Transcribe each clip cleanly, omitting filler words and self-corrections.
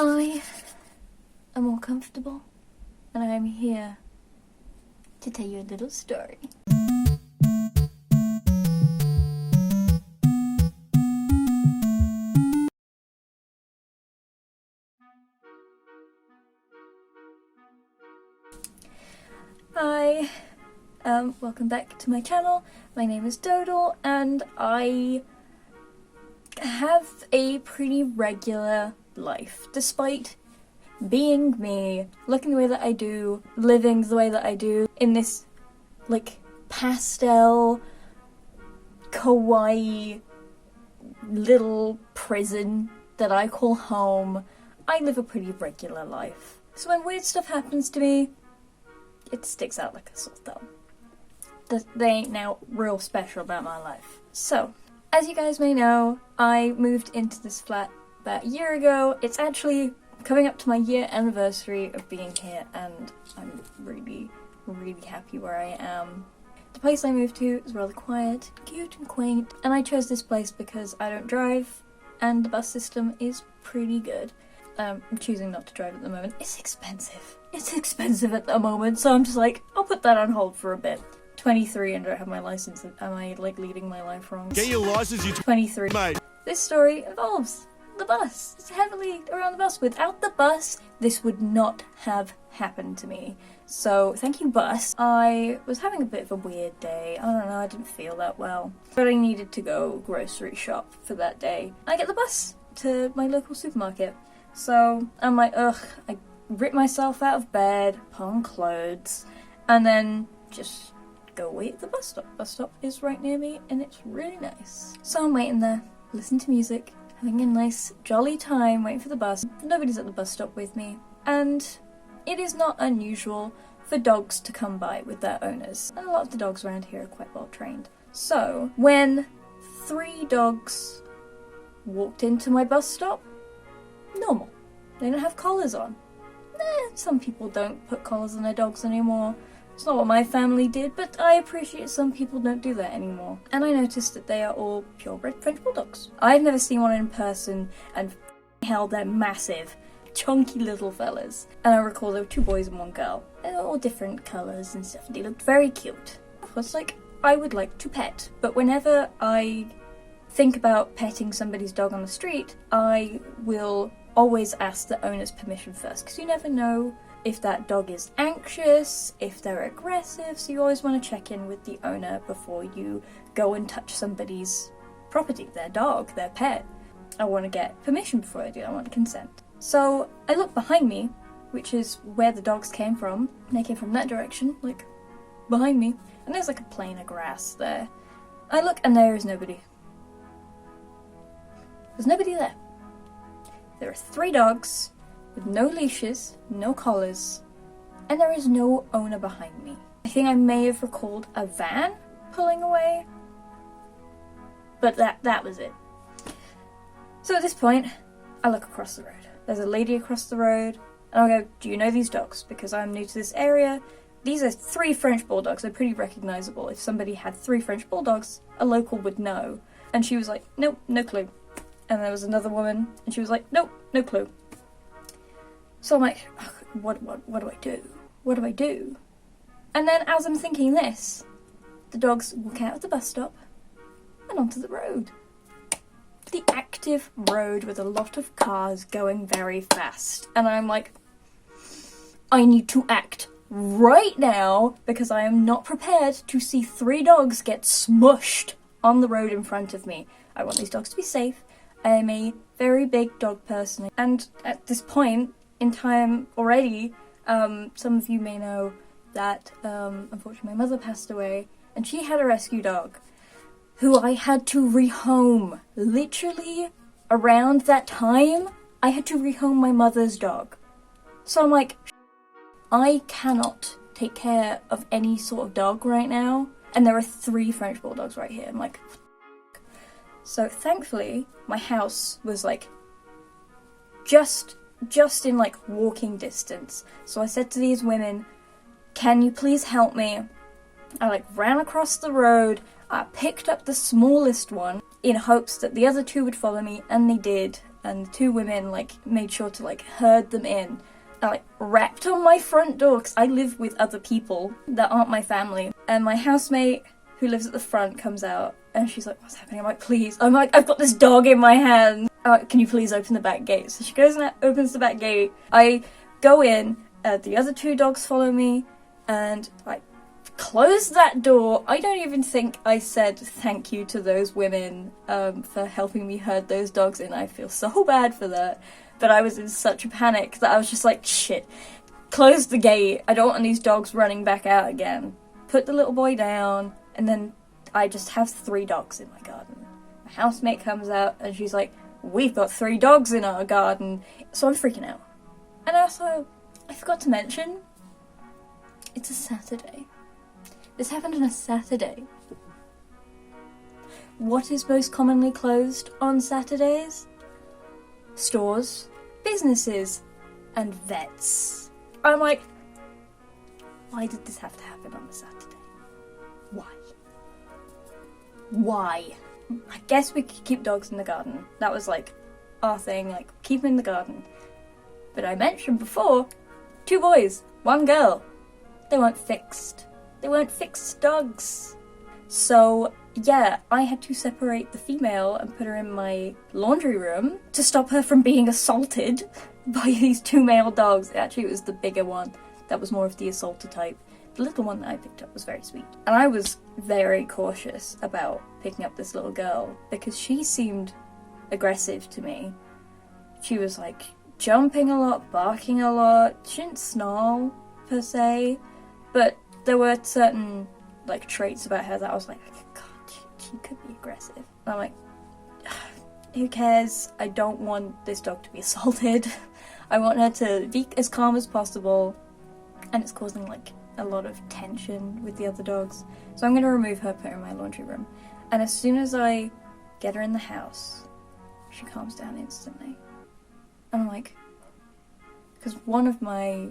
I am more comfortable, and I am here to tell you a little story. Hi, welcome back to my channel. My name is Doedle, and I have a pretty regular life, despite being me, looking the way that I do, living the way that I do, in this, like, pastel, kawaii little prison that I call home. I live a pretty regular life. So when weird stuff happens to me, it sticks out like a sore thumb. They ain't now real special about my life. So, as you guys may know, I moved into this flat about a year ago. It's actually coming up to my year anniversary of being here, and I'm really, really happy where I am. The place I moved to is rather quiet, cute and quaint, and I chose this place because I don't drive, and the bus system is pretty good. I'm choosing not to drive at the moment. It's expensive. It's expensive at the moment, so I'm just like, I'll put that on hold for a bit. 23 and don't have my license. Am I, like, leading my life wrong? Get your license, you 23. Mate. This story involves the bus. It's heavily around the bus. Without the bus, this would not have happened to me. So, thank you, bus. I was having a bit of a weird day. I don't know, I didn't feel that well. But I needed to go grocery shop for that day. I get the bus to my local supermarket. So, I'm like, ugh, I rip myself out of bed, put on clothes, and then just go wait at the bus stop. Bus stop is right near me, and it's really nice. So I'm waiting there, listening to music, having a nice jolly time waiting for the bus. Nobody's at the bus stop with me, and it is not unusual for dogs to come by with their owners, and a lot of the dogs around here are quite well trained. So when 3 dogs walked into my bus stop, normal. They don't have collars on. Some people don't put collars on their dogs anymore. It's not what my family did, but I appreciate some people don't do that anymore. And I noticed that they are all purebred French bulldogs. I've never seen one in person, and hell, they're massive, chunky little fellas. And I recall there were 2 boys and 1 girl. They were all different colours and stuff. They looked very cute. Of course, like, I would like to pet, but whenever I think about petting somebody's dog on the street, I will always ask the owner's permission first, because you never know if that dog is anxious, if they're aggressive, so you always want to check in with the owner before you go and touch somebody's property, their dog, their pet. I want to get permission before I do, I want consent. So I look behind me, which is where the dogs came from, and they came from that direction, like behind me, and there's like a plain of grass there. I look and there is nobody. There's nobody there. There are 3 dogs with no leashes, no collars, and there is no owner behind me. I think I may have recalled a van pulling away, but that was it. So at this point, I look across the road. There's a lady across the road, and I'll go, do you know these dogs? Because I'm new to this area. These are 3 French bulldogs. They're pretty recognizable. If somebody had 3 French bulldogs, a local would know. And she was like, nope, no clue. And there was another woman, and she was like, nope, no clue. So I'm like, what do I do? What do I do? And then as I'm thinking this, the dogs walk out of the bus stop and onto the road. The active road with a lot of cars going very fast. And I'm like, I need to act right now, because I am not prepared to see 3 dogs get smushed on the road in front of me. I want these dogs to be safe. I am a very big dog person, and at this point in time already, some of you may know that unfortunately my mother passed away, and she had a rescue dog who I had to rehome. Literally around that time, I had to rehome my mother's dog. So I'm like, I cannot take care of any sort of dog right now, and there are 3 French bulldogs right here. I'm like, so thankfully, my house was like just in like walking distance. So I said to these women, can you please help me? I like ran across the road, I picked up the smallest one in hopes that the other 2 would follow me, and they did. and the two women like made sure to like herd them in. I like rapped on my front door because I live with other people that aren't my family, and my housemate who lives at the front comes out and she's like, what's happening? I'm like, please. I'm like, I've got this dog in my hand. Can you please open the back gate? So she goes and opens the back gate. I go in, the other two dogs follow me, and I close that door. I don't even think I said thank you to those women for helping me herd those dogs in. I feel so bad for that. But I was in such a panic that I was just like, shit. Close the gate. I don't want these dogs running back out again. Put the little boy down, and then I just have 3 dogs in my garden. My housemate comes out and she's like, we've got 3 dogs in our garden. So I'm freaking out. And also, I forgot to mention, it's a Saturday. This happened on a Saturday. What is most commonly closed on Saturdays? Stores, businesses, and vets. I'm like, why did this have to happen on a Saturday? Why? I guess we could keep dogs in the garden. That was like our thing, like keep them in the garden. But I mentioned before, 2 boys, 1 girl. They weren't fixed. They weren't fixed dogs. So yeah, I had to separate the female and put her in my laundry room to stop her from being assaulted by these 2 male dogs. Actually, it was the bigger one that was more of the assaulter type. The little one that I picked up was very sweet. And I was very cautious about picking up this little girl because she seemed aggressive to me. She was like jumping a lot, barking a lot. She didn't snarl per se, but there were certain like traits about her that I was like, God, she could be aggressive. And I'm like, who cares? I don't want this dog to be assaulted. I want her to be as calm as possible, and it's causing like a lot of tension with the other dogs. So I'm going to remove her, put her in my laundry room. And as soon as I get her in the house, she calms down instantly. And I'm like, because one of my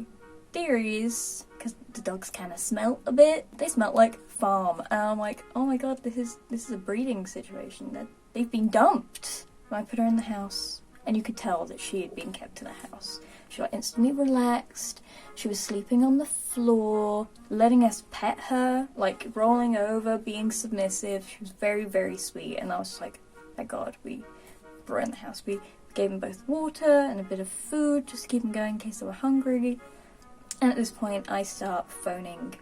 theories, because the dogs kind of smell a bit, they smell like farm. And I'm like, oh my god, this is a breeding situation. That they've been dumped. And I put her in the house, and you could tell that she had been kept in the house. She got instantly relaxed. She was sleeping on the floor, letting us pet her, like rolling over, being submissive. She was very, very sweet. And I was just like, thank God, we brought her in the house. We gave them both water and a bit of food just to keep them going in case they were hungry. And at this point, I start phoning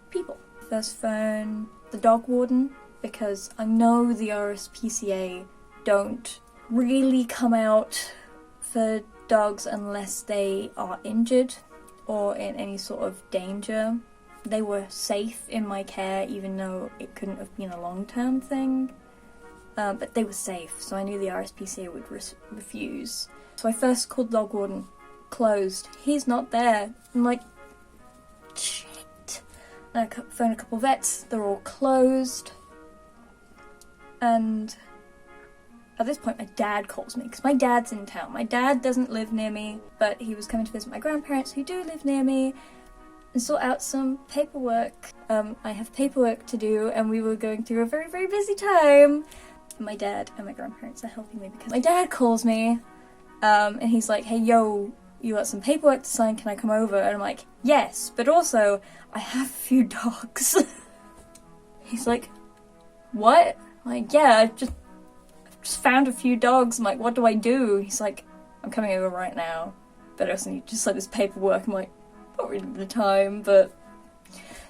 people. First phone the dog warden, because I know the RSPCA don't really come out for dogs unless they are injured or in any sort of danger. They were safe in my care, even though it couldn't have been a long-term thing. But they were safe, so I knew the RSPCA would refuse. So I first called the dog warden. Closed. He's not there. I'm like, shit. And I phoned a couple vets. They're all closed. And at this point, my dad calls me, because my dad's in town. My dad doesn't live near me, but he was coming to visit my grandparents, who do live near me, and sort out some paperwork. I have paperwork to do, and we were going through a very, very busy time. My dad and my grandparents are helping me, because my dad calls me, and he's like, hey, yo, you got some paperwork to sign, can I come over? And I'm like, yes, but also, I have a few dogs. He's like, what? I'm like, yeah, I just found a few dogs. I'm like, what do I do? He's like, I'm coming over right now, but I also need just like this paperwork. I'm like, not really the time, but...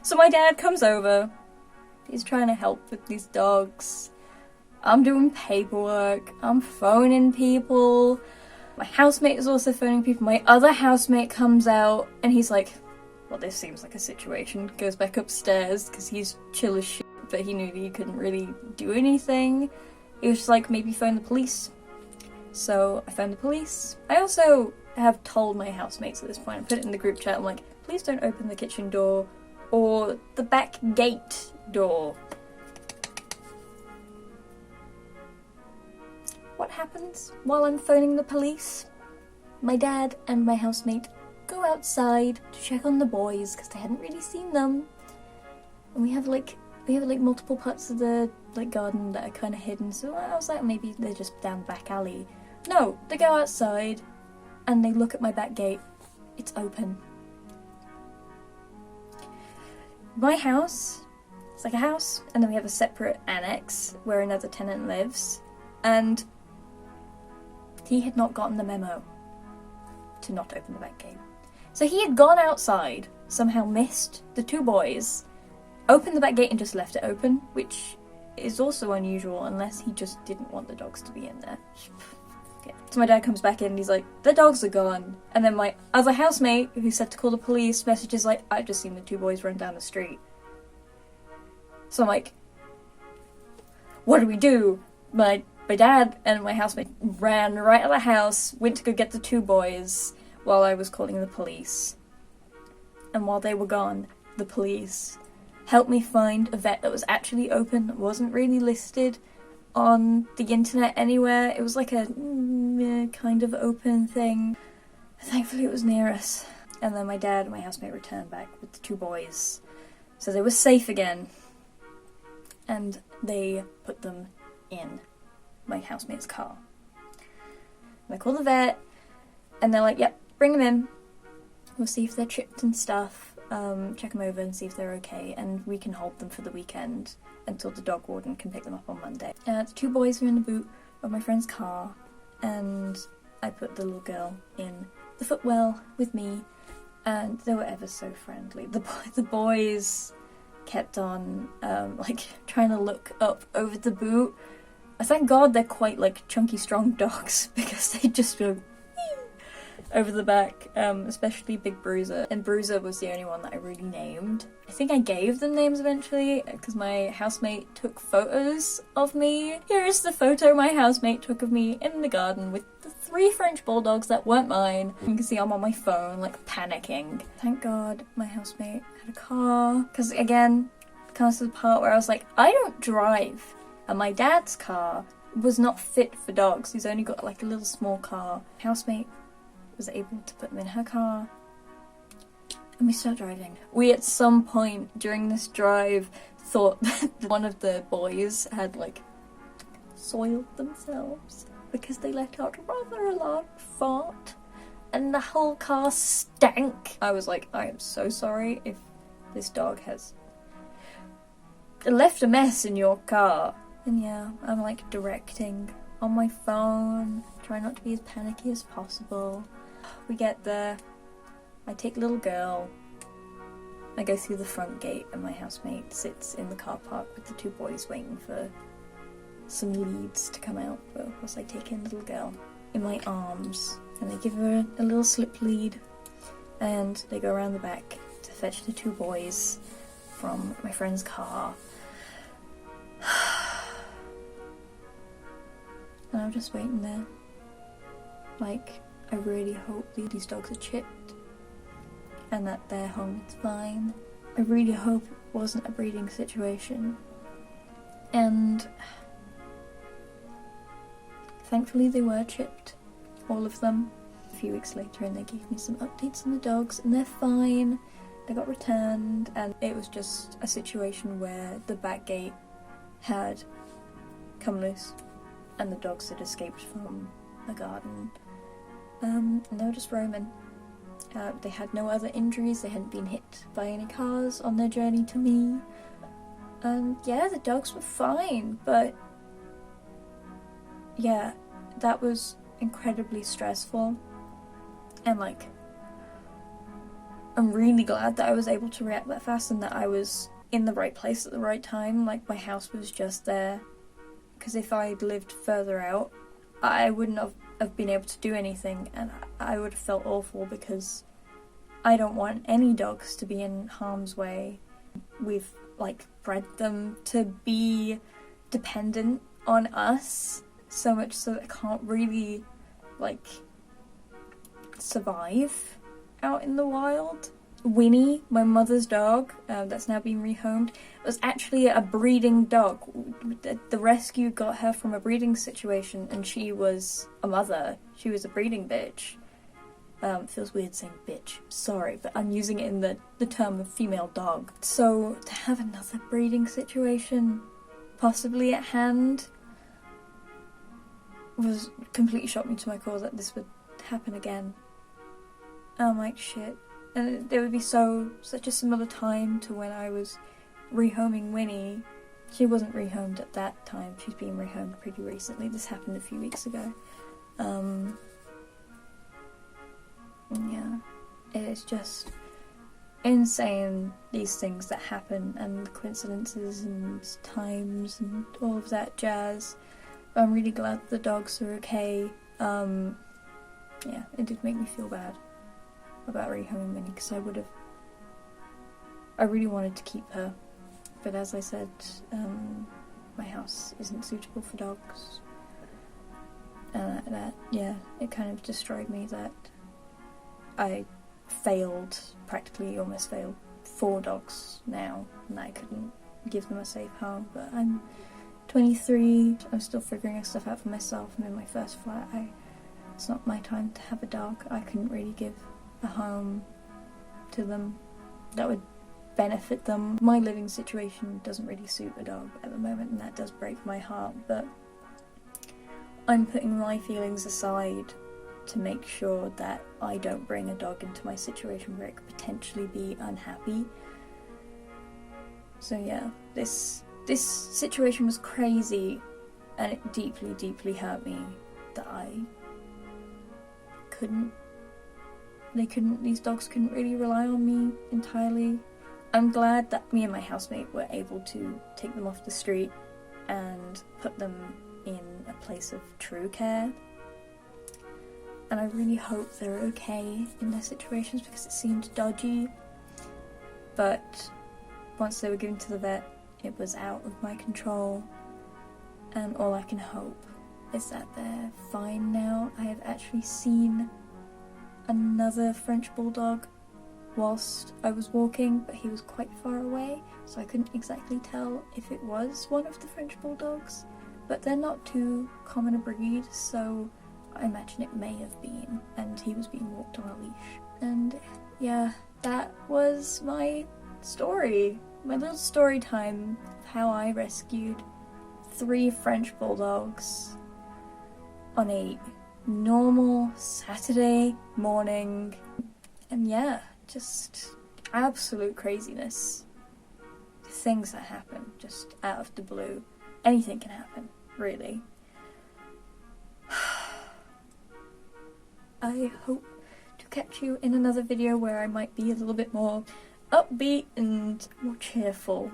So my dad comes over. He's trying to help with these dogs. I'm doing paperwork. I'm phoning people. My housemate is also phoning people. My other housemate comes out, and he's like, well, this seems like a situation. Goes back upstairs, because he's chill as shit, but he knew that he couldn't really do anything. He was just like, maybe phone the police. So I phoned the police. I also have told my housemates at this point, I put it in the group chat, I'm like, please don't open the kitchen door or the back gate door. What happens while I'm phoning the police? My dad and my housemate go outside to check on the boys, because they hadn't really seen them. And we have like multiple parts of the garden that are kind of hidden, so I was like, maybe they're just down the back alley No, they go outside and they look at my back gate. It's open. My house, it's like a house, and then we have a separate annex where another tenant lives, and he had not gotten the memo to not open the back gate. So he had gone outside, somehow missed the two boys, opened the back gate and just left it open, which is also unusual unless he just didn't want the dogs to be in there. Okay. So my dad comes back in and he's like, the dogs are gone. And then my other housemate, who said to call the police, messages like, I've just seen the two boys run down the street. So I'm like, what do we do? My dad and my housemate ran right out of the house, went to go get the two boys while I was calling the police. And while they were gone, the police helped me find a vet that was actually open, that wasn't really listed on the internet anywhere. It was like a kind of open thing. Thankfully it was near us. And then my dad and my housemate returned back with the two boys. So they were safe again. And they put them in my housemate's car. And I called the vet, and they're like, yep, bring them in. We'll see if they're chipped and stuff, check them over and see if they're okay, and we can hold them for the weekend until the dog warden can pick them up on Monday. The two boys are in the boot of my friend's car, and I put the little girl in the footwell with me, and they were ever so friendly. The boys kept on, trying to look up over the boot. Thank God they're quite, chunky, strong dogs, because they just go over the back, especially Big Bruiser. And Bruiser was the only one that I really named. I think I gave them names eventually, because my housemate took photos of me. Here is the photo my housemate took of me in the garden with the 3 French bulldogs that weren't mine. You can see I'm on my phone, panicking. Thank God my housemate had a car, because again, comes to the part where I was like, I don't drive. And my dad's car was not fit for dogs. He's only got a little small car. Housemate was able to put them in her car, and we started driving. We at some point during this drive thought that one of the boys had soiled themselves because they let out rather a large fart and the whole car stank. I was like, I am so sorry if this dog has left a mess in your car. And yeah, I'm directing on my phone, try not to be as panicky as possible. We get there, I take little girl, I go through the front gate, and my housemate sits in the car park with the two boys waiting for some leads to come out. But of course I take in little girl in my arms, and they give her a little slip lead, and they go around the back to fetch the two boys from my friend's car. And I'm just waiting there. I really hope these dogs are chipped and that their home is fine. I really hope it wasn't a breeding situation. And thankfully they were chipped, all of them. A few weeks later, and they gave me some updates on the dogs, and they're fine. They got returned, and it was just a situation where the back gate had come loose and the dogs had escaped from the garden, and they were just roaming. They had no other injuries, they hadn't been hit by any cars on their journey to me, and yeah, the dogs were fine. But yeah, that was incredibly stressful, and I'm really glad that I was able to react that fast and that I was in the right place at the right time. My house was just there, because if I'd lived further out, I wouldn't have been able to do anything, and I would have felt awful, because I don't want any dogs to be in harm's way. We've bred them to be dependent on us so much so that I can't really survive out in the wild. Winnie, my mother's dog, that's now been rehomed, was actually a breeding dog. The rescue got her from a breeding situation, and she was a mother. She was a breeding bitch. Feels weird saying bitch, sorry, but I'm using it in the term of female dog. So to have another breeding situation possibly at hand, was completely shocked me to my core that this would happen again. I'm like, shit. And there would be such a similar time to when I was rehoming Winnie. She wasn't rehomed at that time, she's been rehomed pretty recently. This happened a few weeks ago. Yeah, it's just insane, these things that happen, and the coincidences and times and all of that jazz. I'm really glad the dogs are okay. Yeah, it did make me feel bad about rehoming Minnie, because I really wanted to keep her, but as I said, my house isn't suitable for dogs. Yeah, it kind of destroyed me that I almost failed 4 dogs now, and I couldn't give them a safe home. But I'm 23, I'm still figuring stuff out for myself. I'm in my first flat. It's not my time to have a dog. I couldn't really give a home to them that would benefit them. My living situation doesn't really suit a dog at the moment, and that does break my heart, but I'm putting my feelings aside to make sure that I don't bring a dog into my situation where it could potentially be unhappy. So yeah, this situation was crazy, and it deeply, deeply hurt me that these dogs couldn't really rely on me entirely. I'm glad that me and my housemate were able to take them off the street and put them in a place of true care. And I really hope they're okay in their situations, because it seemed dodgy. But once they were given to the vet, it was out of my control. And all I can hope is that they're fine now. I have actually seen another French Bulldog whilst I was walking, but he was quite far away, so I couldn't exactly tell if it was one of the French Bulldogs. But they're not too common a breed, so I imagine it may have been, and he was being walked on a leash. And yeah, that was my story, my little story time of how I rescued 3 French Bulldogs on a normal Saturday morning. And yeah, just absolute craziness. Things that happen just out of the blue. Anything can happen, really. I hope to catch you in another video where I might be a little bit more upbeat and more cheerful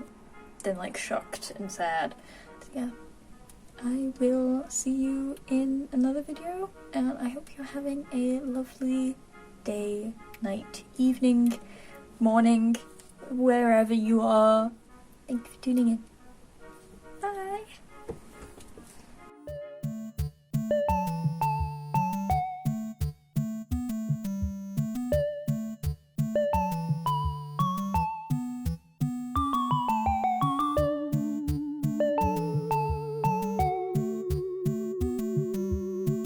than like shocked and sad. So yeah, I will see you in another video, and I hope you're having a lovely day, night, evening, morning, wherever you are. Thank you for tuning in.